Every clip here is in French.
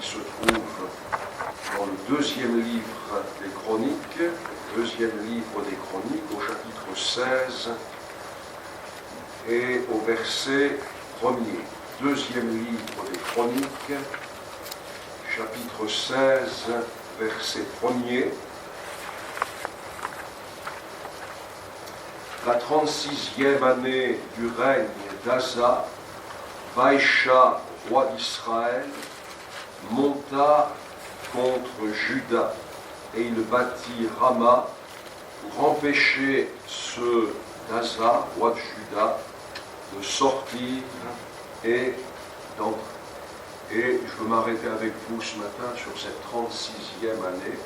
qui se trouve dans le deuxième livre des Chroniques, deuxième livre des Chroniques, au chapitre 16 et au verset 1er. Deuxième livre des Chroniques, chapitre 16, verset 1er. La 36e année du règne d'Asa, Baïcha, roi d'Israël, monta contre Juda et il bâtit Rama pour empêcher ceux d'Asa, roi de Juda, de sortir et d'entrer. Et je veux m'arrêter avec vous ce matin sur cette 36e année.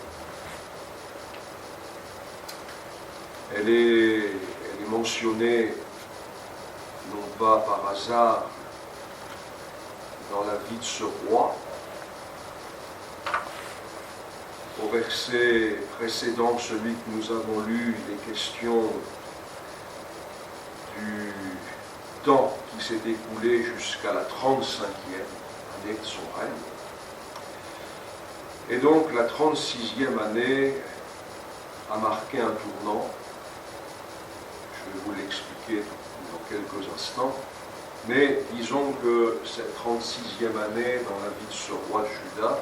Elle est mentionnée non pas par hasard dans la vie de ce roi. Au verset précédent, celui que nous avons lu, il est question du temps qui s'est écoulé jusqu'à la 35e année de son règne. Et donc la 36e année a marqué un tournant. Je vais vous l'expliquer dans quelques instants. Mais disons que cette 36e année dans la vie de ce roi de Juda,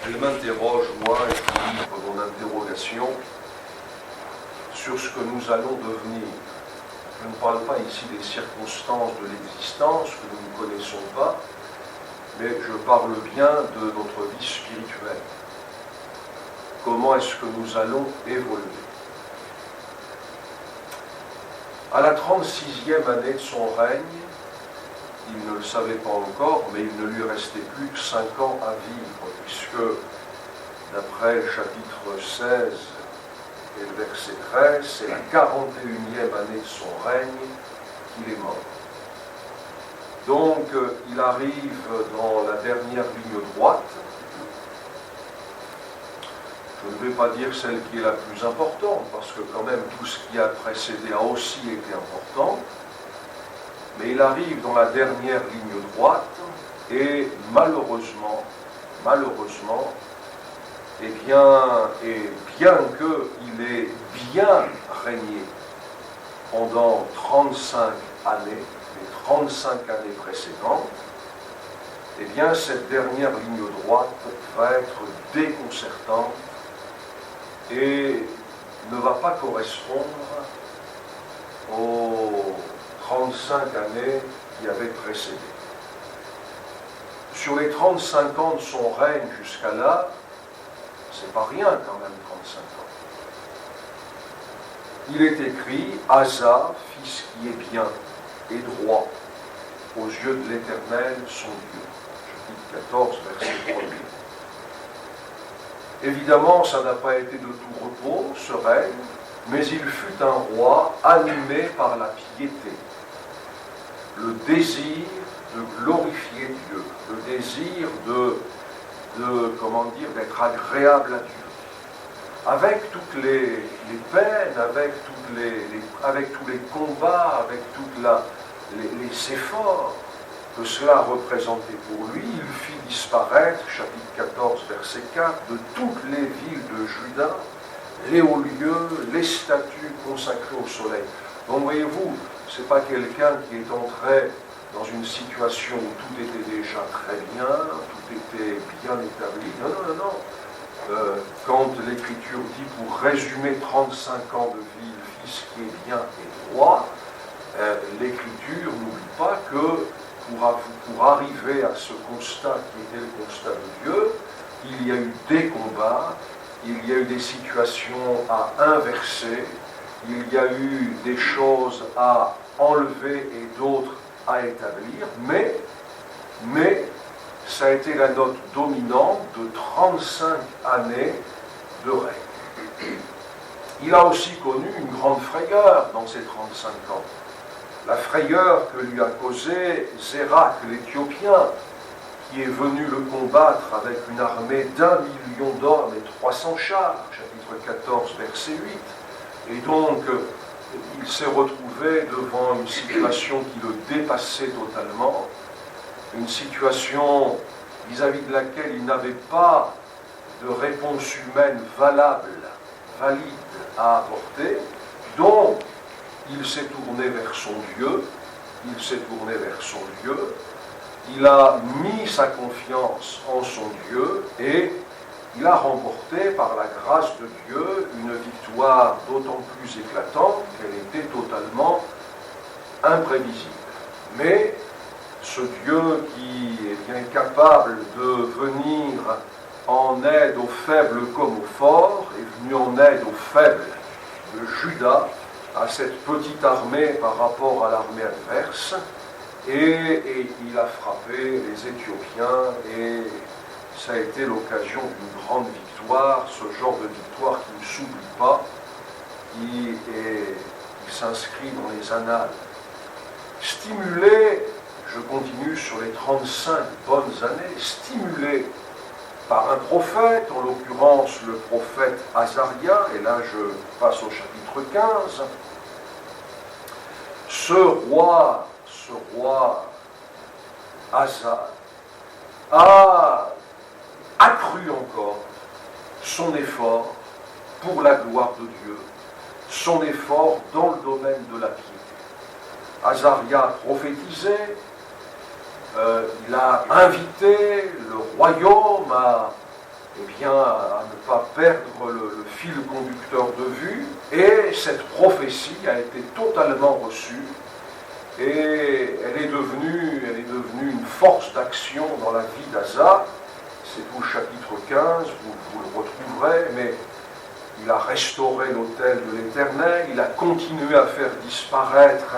elle m'interroge, moi, et je livre mon interrogation sur ce que nous allons devenir. Je ne parle pas ici des circonstances de l'existence que nous ne connaissons pas, mais je parle bien de notre vie spirituelle. Comment est-ce que nous allons évoluer? À la 36e année de son règne, il ne le savait pas encore, mais il ne lui restait plus que 5 ans à vivre, puisque d'après le chapitre 16 et le verset 13, c'est la 41e année de son règne qu'il est mort. Donc il arrive dans la dernière ligne droite. Je ne vais pas dire celle qui est la plus importante, parce que quand même tout ce qui a précédé a aussi été important, mais il arrive dans la dernière ligne droite, et malheureusement, et bien qu'il ait bien régné pendant 35 années, les 35 années précédentes, eh bien cette dernière ligne droite va être déconcertante et ne va pas correspondre aux 35 années qui avaient précédé. Sur les 35 ans de son règne jusqu'à là, c'est pas rien quand même, 35 ans. Il est écrit, Asa, fils qui est bien et droit aux yeux de l'Éternel, son Dieu. Chapitre 14, verset 1er. Évidemment, ça n'a pas été de tout repos, ce règne, mais il fut un roi animé par la piété, le désir de glorifier Dieu, le désir d'être agréable à Dieu. Avec toutes les peines, avec tous les combats, avec tous les efforts que cela représentait pour lui, il fit disparaître, chapitre 14, verset 4, de toutes les villes de Juda, les hauts lieux, les statues consacrées au soleil. Donc voyez-vous, ce n'est pas quelqu'un qui est entré dans une situation où tout était déjà très bien, tout était bien établi. Non. Quand l'Écriture dit, pour résumer 35 ans de vie, le Fils qui est bien et droit, l'Écriture n'oublie pas que pour arriver à ce constat qui était le constat de Dieu, il y a eu des combats, il y a eu des situations à inverser, il y a eu des choses à enlever et d'autres à établir, mais ça a été la note dominante de 35 années de règne. Il a aussi connu une grande frayeur dans ces 35 ans. La frayeur que lui a causée Zérak, l'Éthiopien, qui est venu le combattre avec une armée d'1 million d'hommes et 300 chars, chapitre 14, verset 8. Et donc, il s'est retrouvé devant une situation qui le dépassait totalement, une situation vis-à-vis de laquelle il n'avait pas de réponse humaine valide à apporter. Donc, il s'est tourné vers son Dieu, il a mis sa confiance en son Dieu et il a remporté par la grâce de Dieu une victoire d'autant plus éclatante qu'elle était totalement imprévisible. Mais ce Dieu qui est bien capable de venir en aide aux faibles comme aux forts, est venu en aide aux faibles de Juda, à cette petite armée par rapport à l'armée adverse, et il a frappé les Éthiopiens, et ça a été l'occasion d'une grande victoire, ce genre de victoire qui ne s'oublie pas, qui s'inscrit dans les annales. Stimulé, je continue sur les 35 bonnes années, stimulé par un prophète, en l'occurrence le prophète Azaria, et là je passe au chapitre 15, ce roi Asa a accru encore son effort pour la gloire de Dieu, son effort dans le domaine de la piété. Azaria a prophétisé, il a invité le royaume à ne pas perdre le fil conducteur de vue, et cette prophétie a été totalement reçue, et elle est devenue une force d'action dans la vie d'Asa. C'est tout le chapitre 15, vous le retrouverez, mais il a restauré l'autel de l'Éternel, il a continué à faire disparaître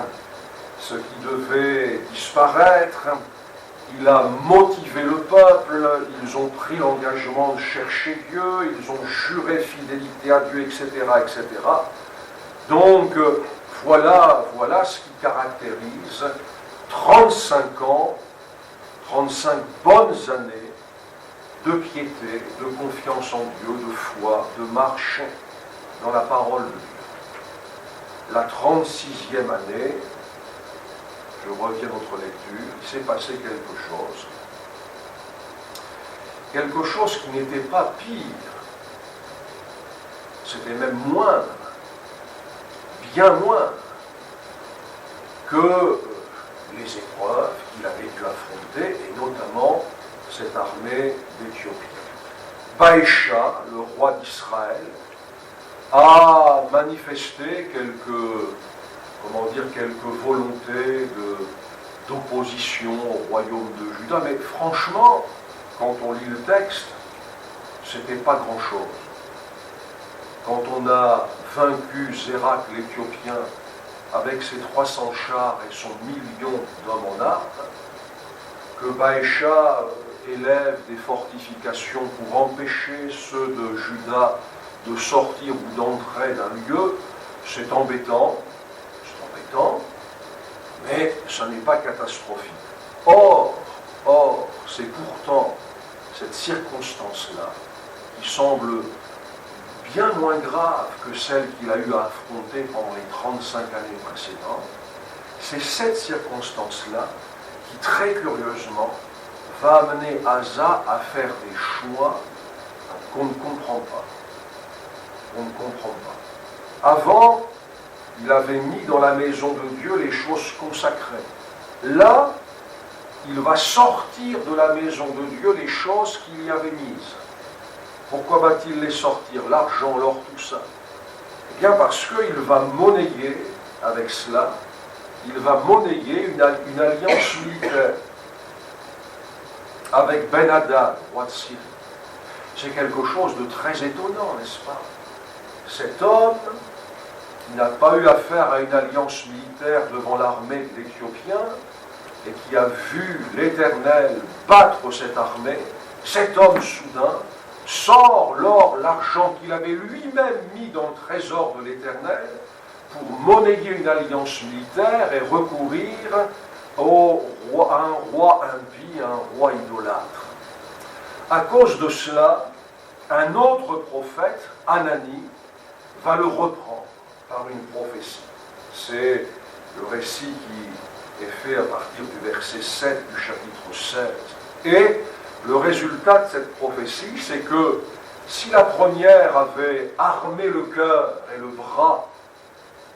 ce qui devait disparaître, il a motivé le peuple, ils ont pris l'engagement de chercher Dieu, ils ont juré fidélité à Dieu, etc., etc. Donc, voilà ce qui caractérise 35 ans, 35 bonnes années de piété, de confiance en Dieu, de foi, de marche dans la parole de Dieu. La 36e année, je reviens à notre lecture, il s'est passé quelque chose qui n'était pas pire, c'était même moindre, bien moindre que les épreuves qu'il avait dû affronter, et notamment cette armée d'Éthiopiens. Baécha, le roi d'Israël, a manifesté quelques volontés d'opposition au royaume de Juda, mais franchement, quand on lit le texte, c'était pas grand-chose. Quand on a vaincu Zérak l'Éthiopien avec ses 300 chars et son 1 000 000 d'hommes en armes, que Baécha élève des fortifications pour empêcher ceux de Juda de sortir ou d'entrer d'un lieu, c'est embêtant, mais ça n'est pas catastrophique. Or, c'est pourtant cette circonstance-là qui semble bien moins grave que celle qu'il a eu à affronter pendant les 35 années précédentes. C'est cette circonstance-là qui, très curieusement, va amener Asa à faire des choix qu'on ne comprend pas. Avant, il avait mis dans la maison de Dieu les choses consacrées. Là, il va sortir de la maison de Dieu les choses qu'il y avait mises. Pourquoi va-t-il les sortir? L'argent, l'or, tout ça. Eh bien parce qu'il va monnayer avec cela, il va monnayer une alliance militaire avec Ben-Hadad, roi de Syrie. C'est quelque chose de très étonnant, n'est-ce pas? Cet homme qui n'a pas eu affaire à une alliance militaire devant l'armée de l'Éthiopien et qui a vu l'Éternel battre cette armée, cet homme soudain sort l'or, l'argent qu'il avait lui-même mis dans le trésor de l'Éternel pour monnayer une alliance militaire et recourir à un roi impie, à un roi idolâtre. À cause de cela, un autre prophète, Anani, va le reprendre par une prophétie. C'est le récit qui est fait à partir du verset 7 du chapitre 16. Et Le résultat de cette prophétie, c'est que si la première avait armé le cœur et le bras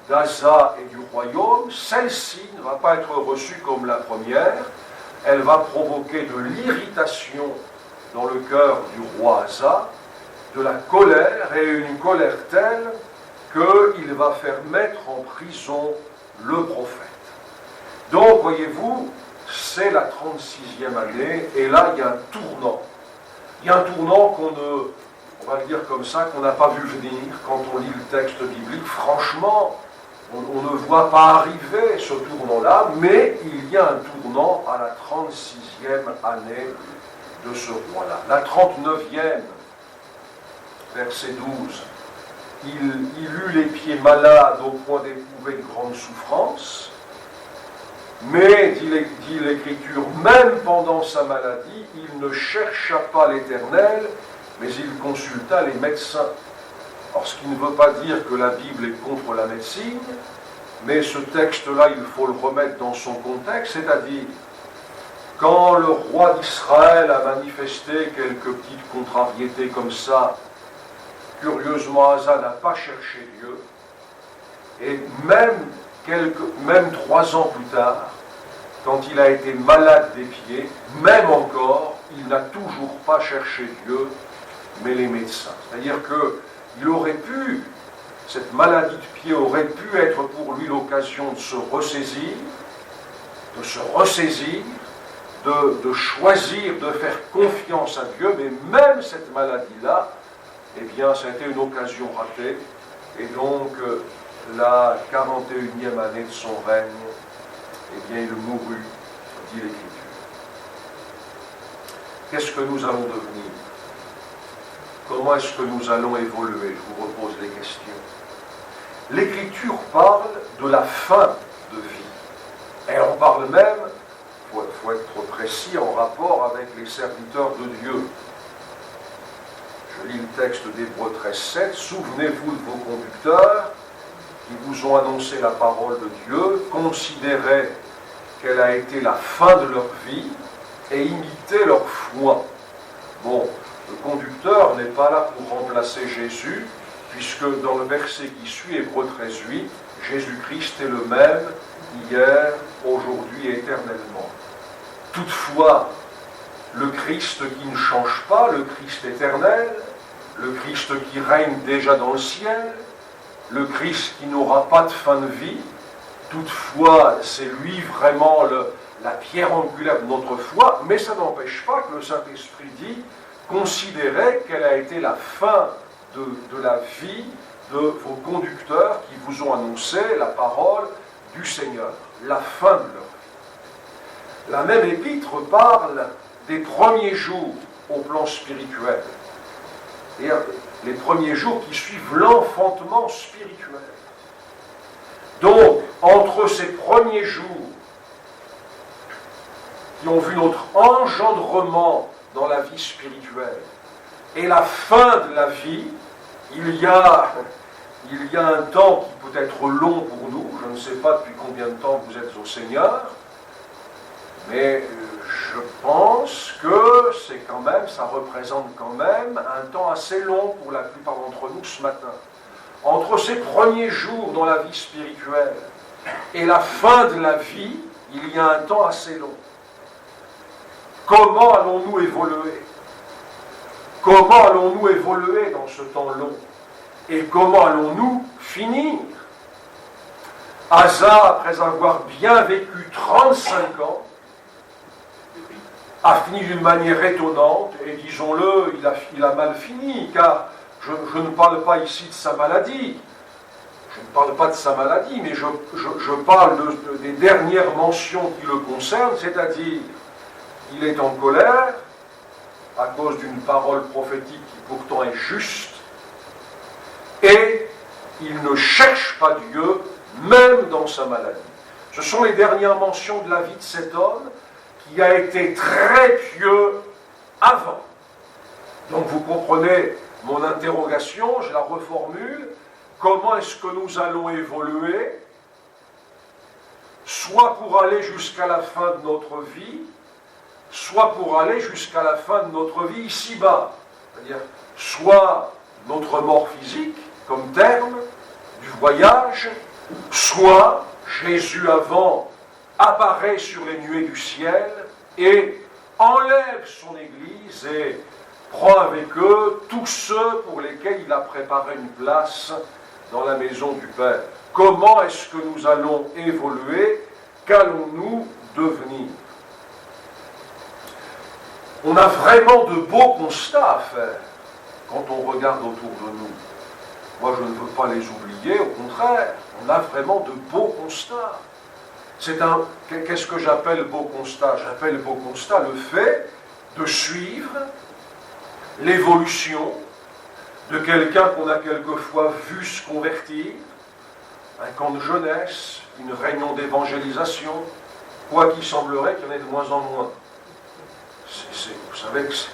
d'Asa et du royaume, celle-ci ne va pas être reçue comme la première, elle va provoquer de l'irritation dans le cœur du roi Asa, de la colère, et une colère telle qu'il va faire mettre en prison le prophète. Donc, voyez-vous, c'est la 36e année, et là, il y a un tournant. Il y a un tournant on va le dire comme ça, qu'on n'a pas vu venir quand on lit le texte biblique. Franchement, on ne voit pas arriver ce tournant-là, mais il y a un tournant à la 36e année de ce roi-là. La 39e, verset 12, il eut les pieds malades au point d'éprouver une grande souffrance, mais, dit l'Écriture, même pendant sa maladie, il ne chercha pas l'Éternel, mais il consulta les médecins. Alors, ce qui ne veut pas dire que la Bible est contre la médecine, mais ce texte-là, il faut le remettre dans son contexte, c'est-à-dire, quand le roi d'Israël a manifesté quelques petites contrariétés comme ça, curieusement, Asa n'a pas cherché Dieu, et même 3 ans plus tard, quand il a été malade des pieds, même encore, il n'a toujours pas cherché Dieu, mais les médecins. C'est-à-dire qu'il aurait pu, cette maladie de pied aurait pu être pour lui l'occasion de se ressaisir, de choisir, de faire confiance à Dieu, mais même cette maladie-là, eh bien, ça a été une occasion ratée, et donc, la 41e année de son règne, eh bien, il mourut, dit l'Écriture. Qu'est-ce que nous allons devenir? Comment est-ce que nous allons évoluer? Je vous repose des questions. L'Écriture parle de la fin de vie. Et on parle même, il faut être précis, en rapport avec les serviteurs de Dieu. Je lis le texte d'Hébreux 13:7. Souvenez-vous de vos conducteurs qui vous ont annoncé la parole de Dieu, considérez quelle a été la fin de leur vie et imitez leur foi. Bon, le conducteur n'est pas là pour remplacer Jésus, puisque dans le verset qui suit, Hébreux 13:8, Jésus-Christ est le même hier, aujourd'hui et éternellement. Toutefois, le Christ qui ne change pas, le Christ éternel, le Christ qui règne déjà dans le ciel, le Christ qui n'aura pas de fin de vie, toutefois, c'est lui vraiment la pierre angulaire de notre foi, mais ça n'empêche pas que le Saint-Esprit dit, considérez quelle a été la fin de la vie de vos conducteurs qui vous ont annoncé la parole du Seigneur, la fin de leur vie. La même épître parle des premiers jours au plan spirituel, et les premiers jours qui suivent l'enfantement spirituel. Donc, entre ces premiers jours qui ont vu notre engendrement dans la vie spirituelle et la fin de la vie, il y a un temps qui peut être long pour nous. Je ne sais pas depuis combien de temps vous êtes au Seigneur, mais je pense que ça représente quand même un temps assez long pour la plupart d'entre nous ce matin. Entre ces premiers jours dans la vie spirituelle et la fin de la vie, il y a un temps assez long. Comment allons-nous évoluer? Comment allons-nous évoluer dans ce temps long? Et comment allons-nous finir? Asa, après avoir bien vécu 35 ans, a fini d'une manière étonnante, et disons-le, il a mal fini, car je ne parle pas ici de sa maladie. Je ne parle pas de sa maladie, mais je parle des dernières mentions qui le concernent, c'est-à-dire il est en colère à cause d'une parole prophétique qui pourtant est juste, et il ne cherche pas Dieu, même dans sa maladie. Ce sont les dernières mentions de la vie de cet homme qui a été très pieux avant. Donc vous comprenez mon interrogation, je la reformule. Comment est-ce que nous allons évoluer, soit pour aller jusqu'à la fin de notre vie, soit pour aller jusqu'à la fin de notre vie ici-bas. C'est-à-dire, soit notre mort physique, comme terme du voyage, soit Jésus avant apparaît sur les nuées du ciel et enlève son Église et prend avec eux tous ceux pour lesquels il a préparé une place dans la maison du Père. Comment est-ce que nous allons évoluer? Qu'allons-nous devenir? On a vraiment de beaux constats à faire quand on regarde autour de nous. Moi, je ne veux pas les oublier, au contraire, on a vraiment de beaux constats. Qu'est-ce que j'appelle beau constat? J'appelle beau constat le fait de suivre l'évolution de quelqu'un qu'on a quelquefois vu se convertir, un camp de jeunesse, une réunion d'évangélisation, quoi qu'il semblerait qu'il y en ait de moins en moins. Vous savez que c'est...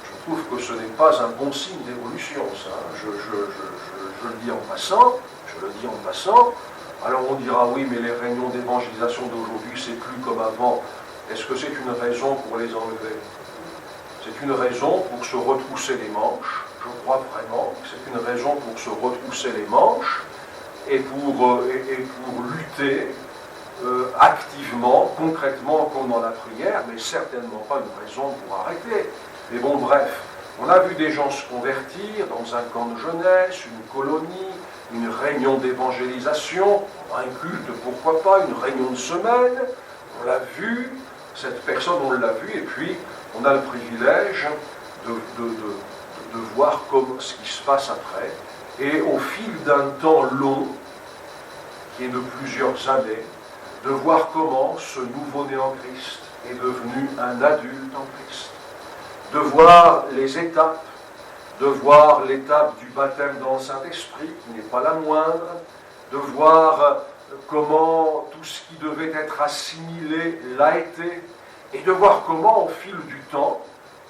Je trouve que ce n'est pas un bon signe d'évolution, ça. Je le dis en passant. Alors on dira, oui, mais les réunions d'évangélisation d'aujourd'hui, c'est plus comme avant. Est-ce que c'est une raison pour les enlever? C'est une raison pour se retrousser les manches. Je crois vraiment que c'est une raison pour se retrousser les manches et pour lutter activement, concrètement, comme dans la prière, mais certainement pas une raison pour arrêter. Mais bon, bref, on a vu des gens se convertir dans un camp de jeunesse, une colonie, une réunion d'évangélisation, un culte, pourquoi pas, une réunion de semaine. On l'a vu, cette personne, on l'a vu, et puis on a le privilège de voir ce qui se passe après. Et au fil d'un temps long, qui est de plusieurs années, de voir comment ce nouveau-né en Christ est devenu un adulte en Christ. De voir les étapes, de voir l'étape du baptême dans le Saint-Esprit, qui n'est pas la moindre, de voir comment tout ce qui devait être assimilé l'a été, et de voir comment, au fil du temps,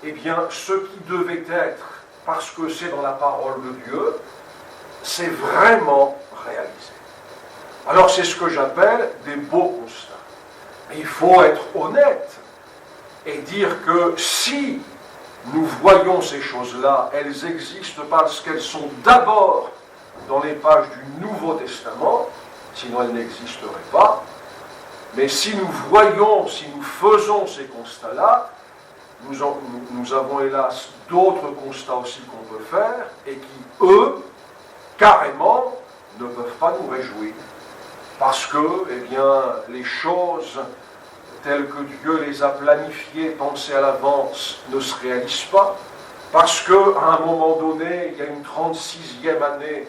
eh bien, ce qui devait être, parce que c'est dans la parole de Dieu, c'est vraiment réalisé. Alors c'est ce que j'appelle des beaux constats. Mais il faut être honnête et dire que si nous voyons ces choses-là, elles existent parce qu'elles sont d'abord dans les pages du Nouveau Testament, sinon elles n'existeraient pas. Mais si nous voyons, si nous faisons ces constats-là, nous avons hélas d'autres constats aussi qu'on peut faire et qui, eux, carrément, ne peuvent pas nous réjouir. Parce que, eh bien, les choses telles que Dieu les a planifiées, pensées à l'avance, ne se réalisent pas. Parce qu'à un moment donné, il y a une 36e année,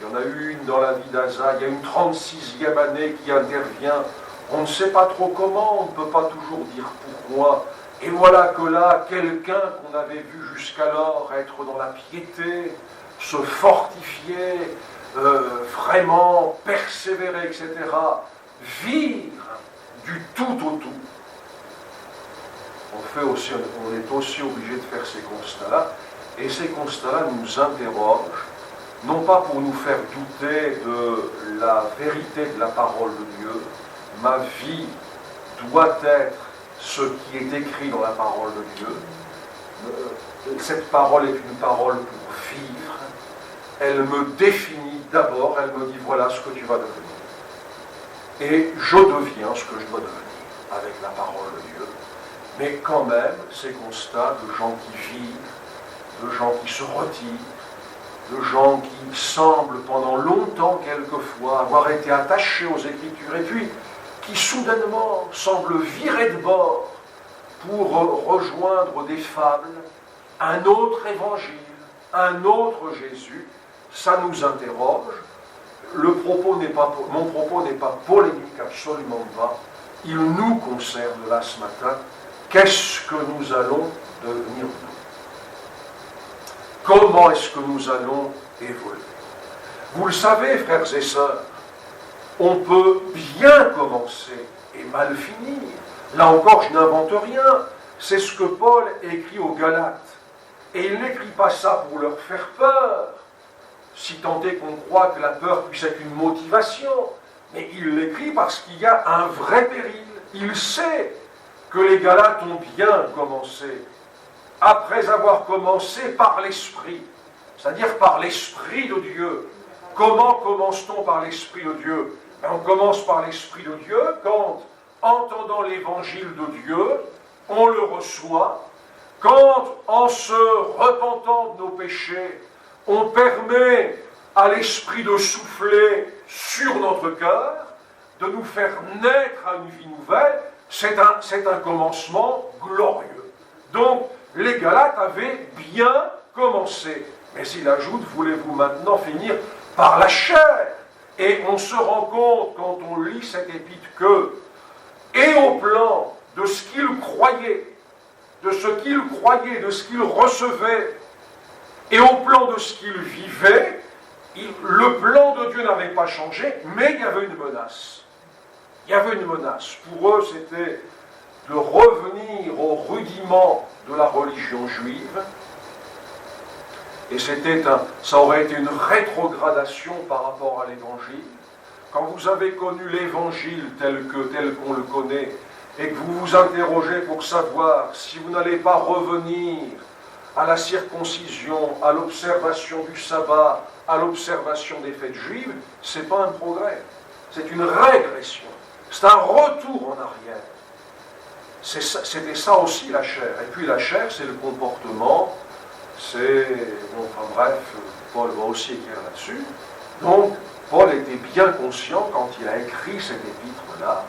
il y en a eu une dans la vie d'Asa, il y a une 36e année qui intervient. On ne sait pas trop comment, on ne peut pas toujours dire pourquoi. Et voilà que là, quelqu'un qu'on avait vu jusqu'alors être dans la piété, se fortifier, vraiment persévérer, etc., vire du tout au tout. On est aussi obligé de faire ces constats-là, et ces constats-là nous interrogent, non pas pour nous faire douter de la vérité de la parole de Dieu. Ma vie doit être ce qui est écrit dans la parole de Dieu. Cette parole est une parole pour vivre. Elle me définit d'abord, elle me dit voilà ce que tu vas devenir. Et je deviens ce que je dois devenir avec la parole de Dieu. Mais quand même, ces constats de gens qui vivent, de gens qui se retirent, de gens qui semblent pendant longtemps quelquefois avoir été attachés aux Écritures et puis qui soudainement semblent virer de bord pour rejoindre des fables, un autre évangile, un autre Jésus, ça nous interroge. Mon propos n'est pas polémique, absolument pas. Il nous concerne là ce matin. Qu'est-ce que nous allons devenir nous? Comment est-ce que nous allons évoluer? Vous le savez, frères et sœurs, on peut bien commencer et mal finir. Là encore, je n'invente rien. C'est ce que Paul écrit aux Galates. Et il n'écrit pas ça pour leur faire peur, si tant est qu'on croit que la peur puisse être une motivation. Mais il l'écrit parce qu'il y a un vrai péril, il sait que les Galates ont bien commencé, après avoir commencé par l'Esprit, c'est-à-dire par l'Esprit de Dieu. Comment commence-t-on par l'Esprit de Dieu? On commence par l'Esprit de Dieu quand, entendant l'Évangile de Dieu, on le reçoit, quand, en se repentant de nos péchés, on permet à l'Esprit de souffler sur notre cœur, de nous faire naître à une vie nouvelle, c'est un commencement glorieux. Donc, les Galates avaient bien commencé. Mais il ajoute, voulez-vous maintenant finir par la chair? Et on se rend compte, quand on lit cette épître, que, et au plan de ce qu'ils croyaient, de ce qu'ils recevaient, et au plan de ce qu'ils vivaient, le plan de Dieu n'avait pas changé, mais il y avait une menace. Il y avait une menace. Pour eux, c'était de revenir au rudiment de la religion juive. Et ça aurait été une rétrogradation par rapport à l'Évangile. Quand vous avez connu l'Évangile tel qu'on le connaît, et que vous vous interrogez pour savoir si vous n'allez pas revenir à la circoncision, à l'observation du sabbat, à l'observation des fêtes juives, ce n'est pas un progrès, c'est une régression, c'est un retour en arrière. C'était ça aussi la chair. Et puis la chair, c'est le comportement, bref, Paul va aussi écrire là-dessus. Donc, Paul était bien conscient, quand il a écrit cette épître-là,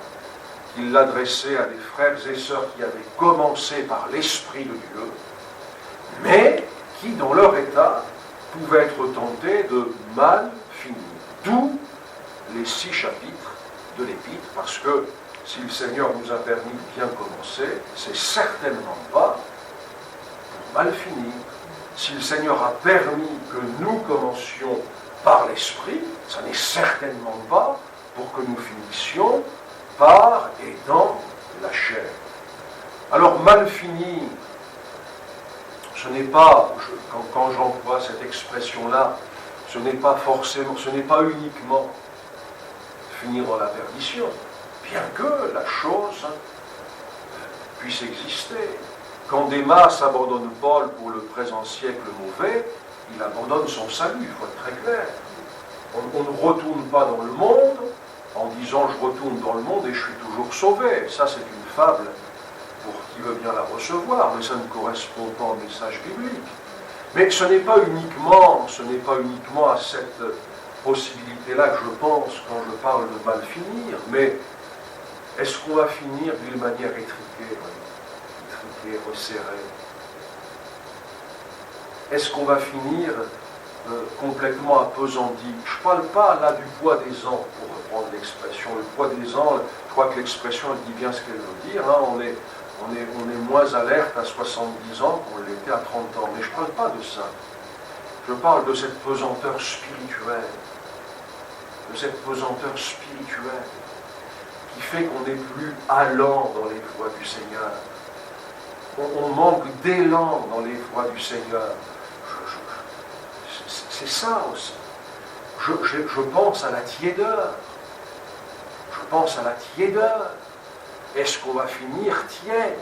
qu'il l'adressait à des frères et sœurs qui avaient commencé par l'Esprit de Dieu, mais qui, dans leur état, pouvaient être tentés de mal finir. D'où les 6 chapitres de l'Épître, parce que si le Seigneur nous a permis de bien commencer, c'est certainement pas pour mal finir. Si le Seigneur a permis que nous commencions par l'Esprit, ça n'est certainement pas pour que nous finissions par et dans la chair. Alors, mal finir, ce n'est pas, quand j'emploie cette expression-là, ce n'est pas uniquement finir dans la perdition, bien que la chose puisse exister. Quand Démas abandonne Paul pour le présent siècle mauvais, il abandonne son salut, il faut être très clair. On ne retourne pas dans le monde en disant je retourne dans le monde et je suis toujours sauvé. Ça, c'est une fable pour qui veut bien la recevoir, mais ça ne correspond pas au message biblique. Mais ce n'est pas uniquement à cette possibilité-là que je pense quand je parle de mal finir, mais est-ce qu'on va finir d'une manière étriquée, resserrée? Est-ce qu'on va finir complètement appesanti? Je ne parle pas là du poids des ans, pour reprendre l'expression. Le poids des ans, je crois que l'expression elle dit bien ce qu'elle veut dire. Hein. On est moins alerte à 70 ans qu'on l'était à 30 ans. Mais je ne parle pas de ça. Je parle de cette pesanteur spirituelle. De cette pesanteur spirituelle qui fait qu'on n'est plus allant dans les voies du Seigneur. On manque d'élan dans les voies du Seigneur. C'est ça aussi. Je pense à la tiédeur. Je pense à la tiédeur. Est-ce qu'on va finir tiède?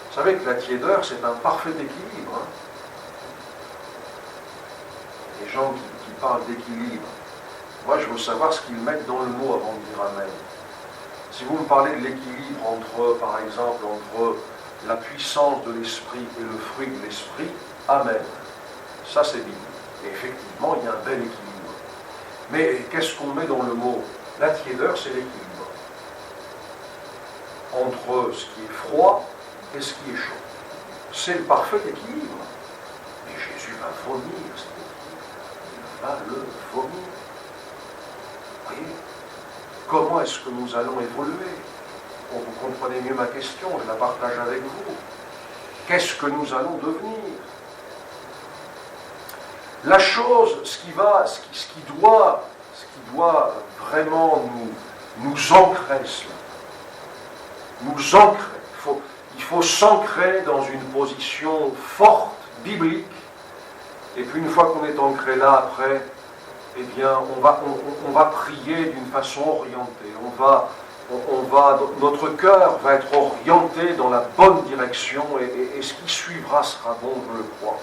Vous savez que la tiédeur, c'est un parfait équilibre. Hein? Les gens qui parlent d'équilibre. Moi, je veux savoir ce qu'ils mettent dans le mot avant de dire Amen. Si vous me parlez de l'équilibre par exemple, entre la puissance de l'esprit et le fruit de l'esprit, Amen. Ça, c'est biblique. Et effectivement, il y a un bel équilibre. Mais qu'est-ce qu'on met dans le mot? La tiédeur, c'est l'équilibre. Entre ce qui est froid et ce qui est chaud. C'est le parfait équilibre. Mais Jésus va vomir cet équilibre. Il va le vomir. Vous voyez? Comment est-ce que nous allons évoluer? Vous comprenez mieux ma question, je la partage avec vous. Qu'est-ce que nous allons devenir? La chose, ce qui doit vraiment nous ancrer cela, nous ancrer, il faut s'ancrer dans une position forte, biblique, et puis une fois qu'on est ancré là, après, eh bien, on va prier d'une façon orientée, notre cœur va être orienté dans la bonne direction et ce qui suivra sera bon, je le crois.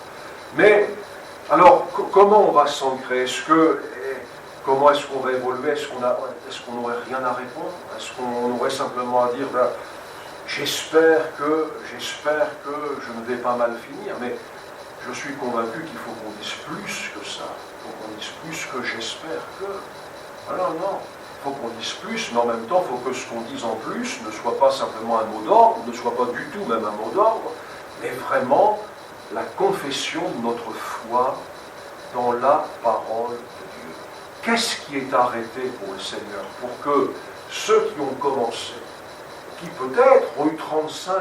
Mais, alors, comment on va s'ancrer? Comment est-ce qu'on va évoluer? Est-ce qu'on n'aurait rien à répondre? Est-ce qu'on aurait simplement à dire, ben, j'espère que je ne vais pas mal finir, mais je suis convaincu qu'il faut qu'on dise plus que ça. Il faut qu'on dise plus que j'espère que. Voilà, non. Il faut qu'on dise plus, mais en même temps, il faut que ce qu'on dise en plus ne soit pas simplement un mot d'ordre, ne soit pas du tout même un mot d'ordre, mais vraiment la confession de notre foi dans la parole de Dieu. Qu'est-ce qui est arrêté pour le Seigneur? Pour que ceux qui ont commencé, qui peut-être ont eu 35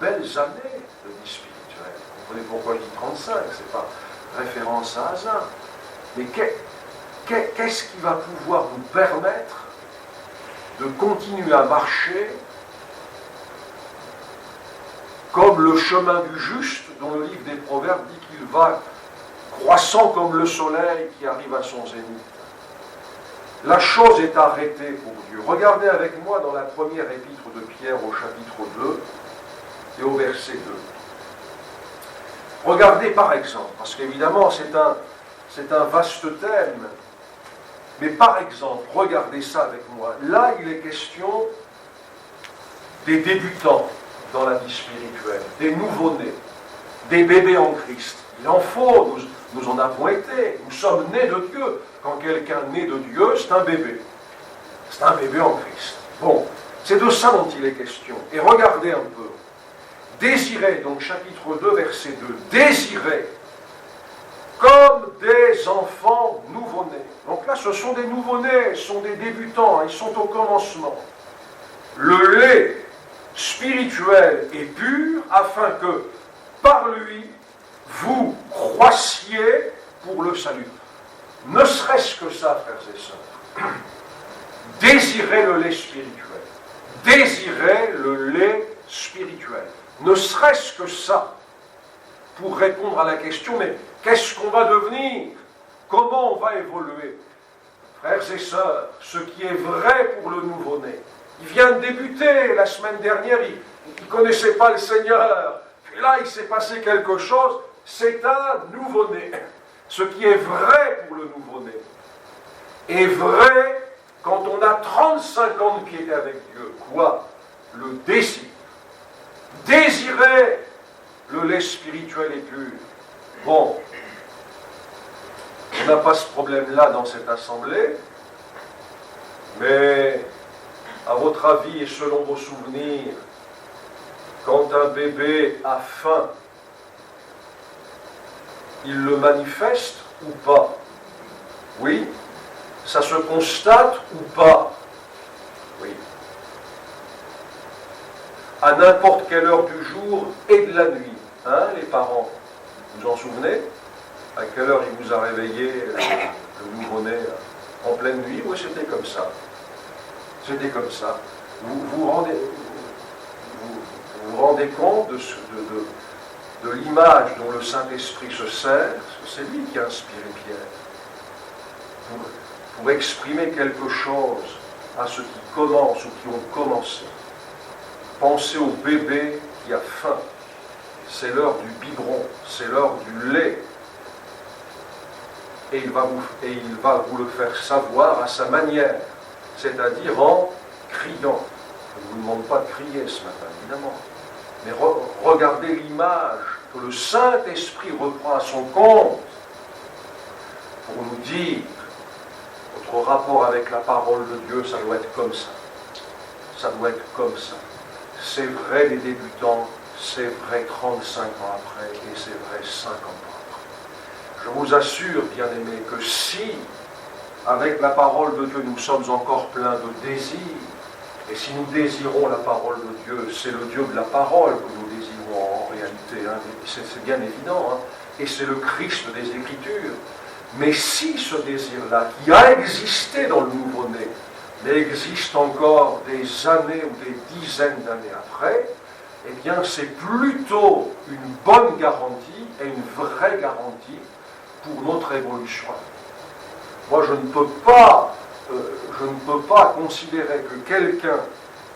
belles années de vie spirituelle, vous comprenez pourquoi je dis 35, ce n'est pas référence à hasard, mais qu'est-ce qui va pouvoir nous permettre de continuer à marcher comme le chemin du juste, dont le livre des Proverbes dit qu'il va croissant comme le soleil qui arrive à son zénith? La chose est arrêtée pour Dieu. Regardez avec moi dans la première épître de Pierre au chapitre 2 et au verset 2. Regardez par exemple, parce qu'évidemment c'est un vaste thème, mais par exemple, regardez ça avec moi. Là, il est question des débutants dans la vie spirituelle, des nouveau-nés, des bébés en Christ. Il en faut, nous en avons été, nous sommes nés de Dieu. Quand quelqu'un naît de Dieu, c'est un bébé. C'est un bébé en Christ. Bon, c'est de ça dont il est question. Et regardez un peu. Désirez, donc chapitre 2, verset 2, désirez comme des enfants nouveau-nés. Donc là, ce sont des nouveau-nés, ce sont des débutants, ils sont au commencement. Le lait spirituel et pur, afin que, par lui, vous croissiez pour le salut. Ne serait-ce que ça, frères et sœurs. Désirez le lait spirituel. Désirez le lait spirituel. Ne serait-ce que ça, pour répondre à la question, mais qu'est-ce qu'on va devenir? Comment on va évoluer? Frères et sœurs, ce qui est vrai pour le nouveau-né, il vient de débuter la semaine dernière, il ne connaissait pas le Seigneur, puis là il s'est passé quelque chose, c'est un nouveau-né. Ce qui est vrai pour le nouveau-né est vrai quand on a 35 ans de piété avec Dieu. Quoi? Le désir. Désirer le lait spirituel et pur. Bon, on n'a pas ce problème-là dans cette assemblée, mais à votre avis et selon vos souvenirs, quand un bébé a faim, il le manifeste ou pas? Oui. Ça se constate ou pas? Oui. À n'importe quelle heure du jour et de la nuit. Hein, les parents? Vous vous en souvenez? À quelle heure il vous a réveillé, le nouveau-né, en pleine nuit? Oui, c'était comme ça. C'était comme ça. Vous vous rendez compte de l'image dont le Saint-Esprit se sert? C'est lui qui a inspiré Pierre. Pour exprimer quelque chose à ceux qui commencent ou qui ont commencé. Pensez au bébé qui a faim. C'est l'heure du biberon, c'est l'heure du lait. Et il va vous le faire savoir à sa manière, c'est-à-dire en criant. Je ne vous demande pas de crier ce matin, évidemment. Mais regardez l'image que le Saint-Esprit reprend à son compte pour nous dire votre rapport avec la parole de Dieu, ça doit être comme ça. Ça doit être comme ça. C'est vrai les débutants, c'est vrai 35 ans après, et c'est vrai 50 ans après. Je vous assure, bien-aimés, que si, avec la parole de Dieu, nous sommes encore pleins de désirs, et si nous désirons la parole de Dieu, c'est le Dieu de la parole que nous désirons en réalité, hein, c'est bien évident, hein, et c'est le Christ des Écritures. Mais si ce désir-là, qui a existé dans le nouveau-né, mais existe encore des années ou des dizaines d'années après, eh bien c'est plutôt une bonne garantie et une vraie garantie pour notre évolution. Moi je ne peux pas je ne peux pas considérer que quelqu'un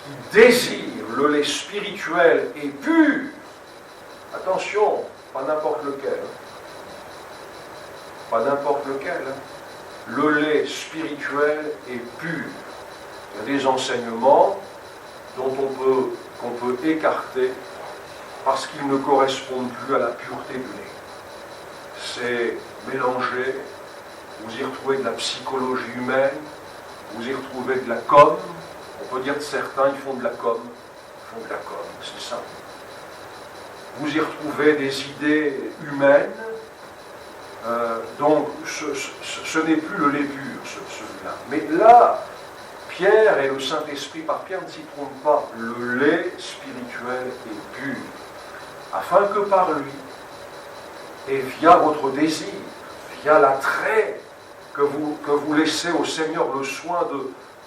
qui désire le lait spirituel et pur, attention, pas n'importe lequel, pas n'importe lequel, le lait spirituel est pur. Il y a des enseignements qu'on peut écarter parce qu'ils ne correspondent plus à la pureté du lait. C'est mélangé, vous y retrouvez de la psychologie humaine, vous y retrouvez de la com, on peut dire de certains, ils font de la com, c'est ça. Vous y retrouvez des idées humaines, donc ce n'est plus le lait pur, celui-là. Mais là, Pierre et le Saint-Esprit, par Pierre ne s'y trompent pas, le lait spirituel est pur, afin que par lui, et via votre désir, via l'attrait que vous laissez au Seigneur le soin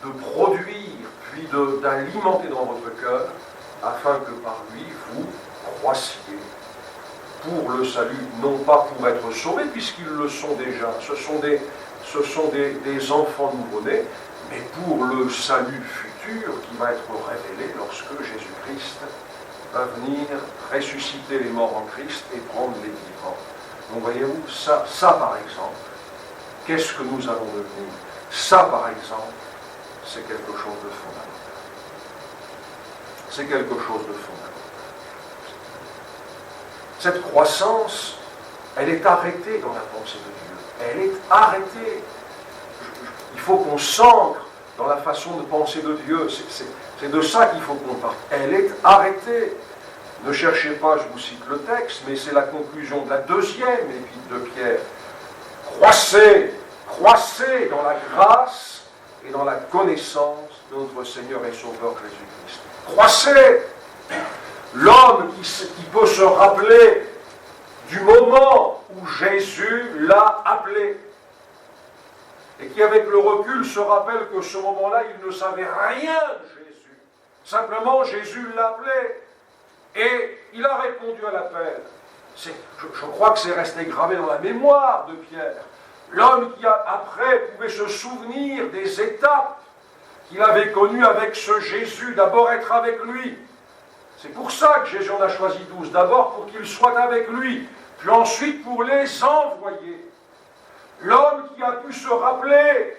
de produire, puis d'alimenter dans votre cœur, afin que par lui, vous croissiez pour le salut, non pas pour être sauvés, puisqu'ils le sont déjà, ce sont des enfants nouveau-nés, mais pour le salut futur qui va être révélé lorsque Jésus-Christ va venir ressusciter les morts en Christ et prendre les vivants. Donc voyez-vous, ça par exemple, qu'est-ce que nous allons devenir? Ça par exemple, c'est quelque chose de fondamental. C'est quelque chose de fondamental. Cette croissance, elle est arrêtée dans la pensée de Dieu. Elle est arrêtée. Il faut qu'on s'ancre dans la façon de penser de Dieu. C'est de ça qu'il faut qu'on parte. Elle est arrêtée. Ne cherchez pas, je vous cite le texte, mais c'est la conclusion de la deuxième épître de Pierre. Croissez dans la grâce et dans la connaissance de notre Seigneur et Sauveur Jésus-Christ. Croissez. L'homme qui peut se rappeler du moment où Jésus l'a appelé, et qui avec le recul se rappelle que ce moment-là, il ne savait rien de Jésus. Simplement, Jésus l'appelait, et il a répondu à l'appel. Je crois que c'est resté gravé dans la mémoire de Pierre. L'homme qui, après, pouvait se souvenir des étapes qu'il avait connues avec ce Jésus, d'abord être avec lui. C'est pour ça que Jésus en a choisi 12. D'abord pour qu'ils soient avec lui, puis ensuite pour les envoyer. L'homme qui a pu se rappeler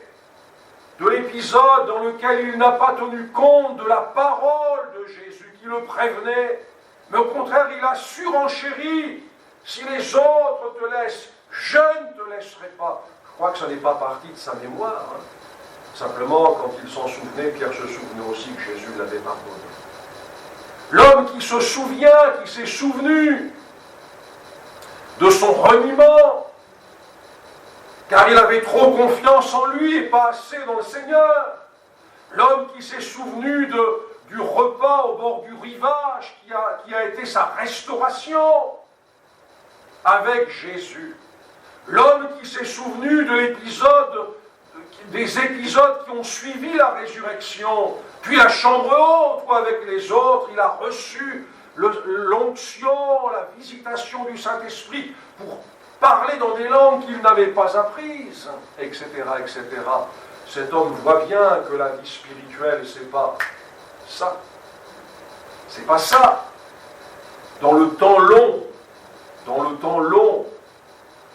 de l'épisode dans lequel il n'a pas tenu compte de la parole de Jésus qui le prévenait, mais au contraire il a surenchéri. Si les autres te laissent, je ne te laisserai pas. Je crois que ça n'est pas parti de sa mémoire. Simplement, quand il s'en souvenait, Pierre se souvenait aussi que Jésus l'avait pardonné. L'homme qui se souvient, qui s'est souvenu de son reniement, car il avait trop confiance en lui et pas assez dans le Seigneur. L'homme qui s'est souvenu du repas au bord du rivage qui a été sa restauration avec Jésus. L'homme qui s'est souvenu des épisodes qui ont suivi la résurrection, puis la chambre haute où avec les autres, il a reçu l'onction, la visitation du Saint-Esprit pour parler dans des langues qu'il n'avait pas apprises, etc., etc. Cet homme voit bien que la vie spirituelle, c'est pas ça. C'est pas ça. Dans le temps long,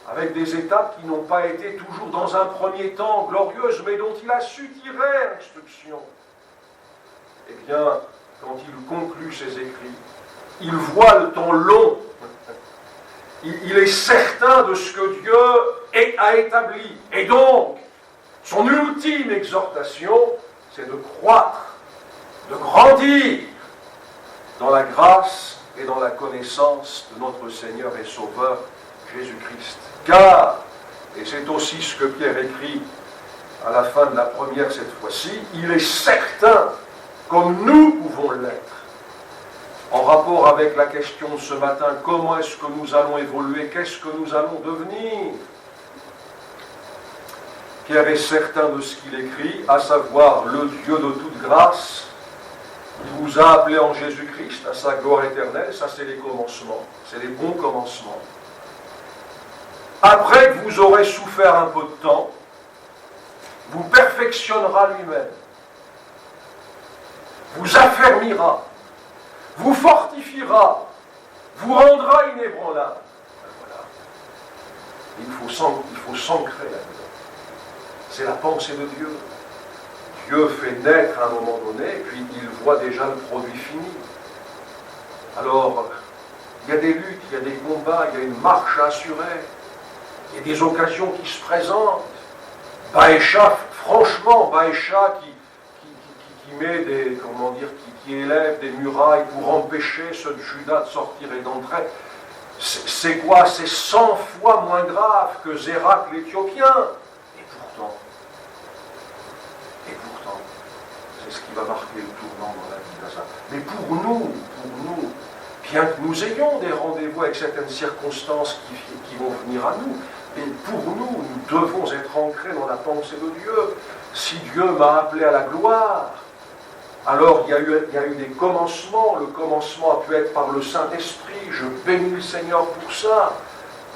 avec des étapes qui n'ont pas été toujours dans un premier temps glorieuses, mais dont il a su tirer instruction. Eh bien, quand il conclut ses écrits, il voit le temps long. Il est certain de ce que Dieu a établi. Et donc, son ultime exhortation, c'est de croître, de grandir dans la grâce et dans la connaissance de notre Seigneur et Sauveur Jésus-Christ. Car, et c'est aussi ce que Pierre écrit à la fin de la première cette fois-ci, il est certain, comme nous pouvons l'être, en rapport avec la question de ce matin, comment est-ce que nous allons évoluer, qu'est-ce que nous allons devenir? Pierre est certain de ce qu'il écrit, à savoir le Dieu de toute grâce, qui vous a appelé en Jésus-Christ à sa gloire éternelle. Ça, c'est les commencements, c'est les bons commencements. Après que vous aurez souffert un peu de temps, vous perfectionnera lui-même, vous affermira, vous fortifiera, vous rendra inébranlable. Voilà. Il faut s'ancrer là-dedans. C'est la pensée de Dieu. Dieu fait naître à un moment donné, puis il voit déjà le produit fini. Alors, il y a des luttes, il y a des combats, il y a une marche à assurer, il y a des occasions qui se présentent. Baécha, franchement, Baécha qui met des, comment dire, qui élève des murailles pour empêcher ceux de Juda de sortir et d'entrer, c'est quoi? C'est 100 fois moins grave que Zérak l'Éthiopien. Et pourtant, c'est ce qui va marquer le tournant dans la vie d'Asa. Mais pour nous, bien que nous ayons des rendez-vous avec certaines circonstances qui vont venir à nous, mais pour nous, nous devons être ancrés dans la pensée de Dieu. Si Dieu m'a appelé à la gloire, alors il y a eu des commencements. Le commencement a pu être par le Saint-Esprit. Je bénis le Seigneur pour ça.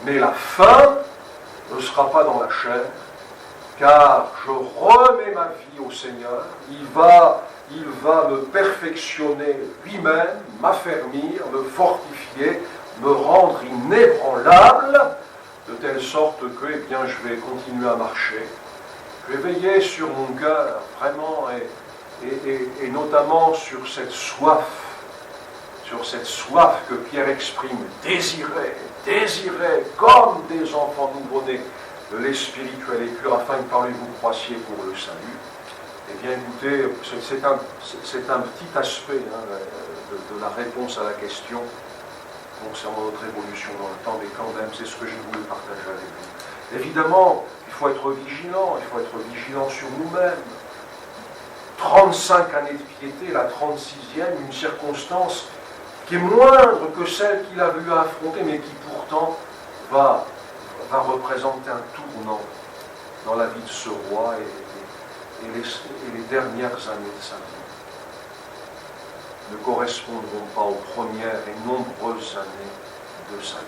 Mais la fin ne sera pas dans la chair, car je remets ma vie au Seigneur. Il va me perfectionner lui-même, m'affermir, me fortifier, me rendre inébranlable, de telle sorte que je vais continuer à marcher. Je vais veiller sur mon cœur, vraiment, et notamment sur cette soif que Pierre exprime, désirer comme des enfants nouveau-nés de lait spirituel et pur, afin que par lui vous croissiez pour le salut. Eh bien, écoutez, c'est un petit aspect de la réponse à la question concernant notre évolution dans le temps, mais quand même, c'est ce que j'ai voulu partager avec vous. Évidemment, il faut être vigilant sur nous-mêmes. 35 années de piété, la 36e, une circonstance qui est moindre que celle qu'il avait eu à affronter, mais qui pourtant va représenter un tournant dans la vie de ce roi et les dernières années de sa vie ne correspondront pas aux premières et nombreuses années de sa vie.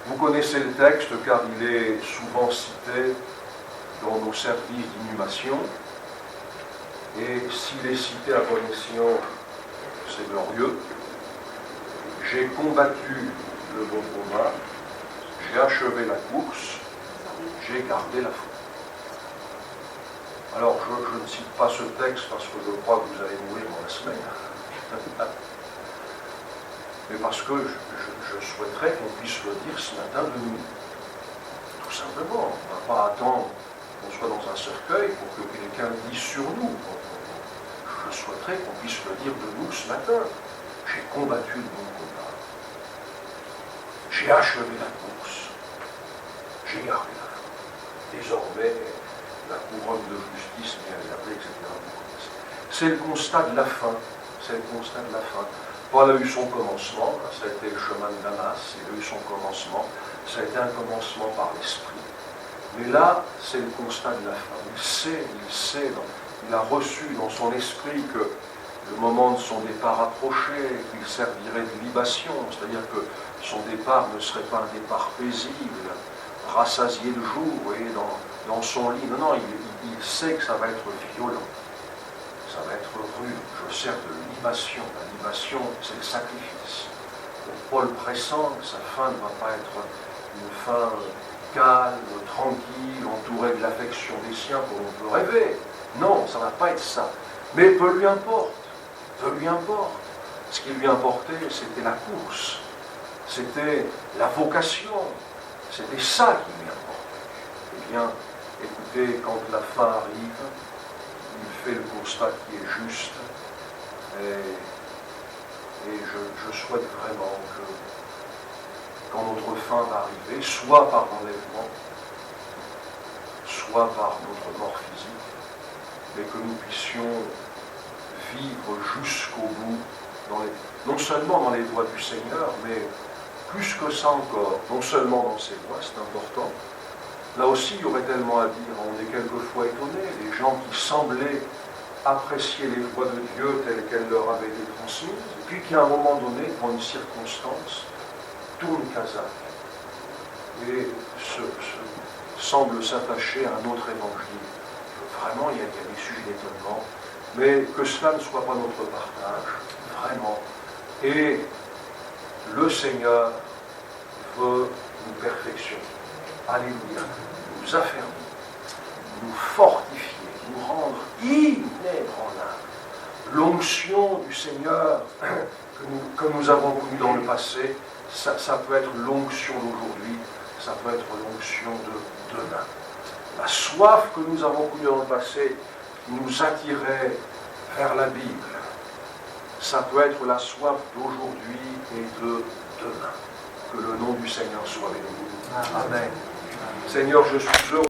Vous connaissez le texte car il est souvent cité dans nos services d'inhumation, et s'il est cité à bon escient, c'est glorieux. J'ai combattu le bon combat, j'ai achevé la course, j'ai gardé la foi. Alors, je ne cite pas ce texte parce que je crois que vous allez mourir dans la semaine. Mais parce que je souhaiterais qu'on puisse le dire ce matin de nous. Tout simplement. On ne va pas attendre qu'on soit dans un cercueil pour que quelqu'un le dise sur nous. Je souhaiterais qu'on puisse le dire de nous ce matin. J'ai combattu le bon combat. J'ai achevé la course. J'ai gardé la foi. Désormais, la couronne de justice vient garder, etc. C'est le constat de la fin. C'est le constat de la fin. Paul a eu son commencement, ça a été le chemin de Damas, il a eu son commencement, ça a été un commencement par l'esprit. Mais là, c'est le constat de la fin. Il a reçu dans son esprit que le moment de son départ approchait, qu'il servirait de libation, c'est-à-dire que son départ ne serait pas un départ paisible, rassasié de jour et dans son lit. Non, il sait que ça va être violent, ça va être rude. Je sers de libation. La libation, c'est le sacrifice. Pour Paul pressant, sa fin ne va pas être une fin calme, tranquille, entourée de l'affection des siens comme on peut rêver. Non, ça ne va pas être ça. Mais peu lui importe. Ce qui lui importait, c'était la course. C'était la vocation. C'était ça qui lui importait. Eh bien, écoutez, quand la fin arrive, il fait le constat qui est juste. Et je souhaite vraiment que, quand notre fin va arriver, soit par l'enlèvement, soit par notre mort physique, mais que nous puissions vivre jusqu'au bout, non seulement dans les voies du Seigneur, mais plus que ça encore, non seulement dans ses voies, c'est important. Là aussi, il y aurait tellement à dire. On est quelquefois étonnés, les gens qui semblaient apprécier les voies de Dieu telles qu'elles leur avaient été transmises, et puis qu'à un moment donné, dans une circonstance, tournent Kazakh. Et semble s'attacher à un autre évangile. Vraiment, il y a des sujets d'étonnement, mais que cela ne soit pas notre partage, vraiment. Et le Seigneur veut nous perfectionner. Alléluia. Nous affermir, nous fortifier, nous rendre inébranlables. L'onction du Seigneur que nous avons connue dans le passé, ça peut être l'onction d'aujourd'hui, ça peut être l'onction de demain. La soif que nous avons connue dans le passé qui nous attirait vers la Bible, ça peut être la soif d'aujourd'hui et de demain. Que le nom du Seigneur soit béni. Amen. Seigneur, je suis heureux.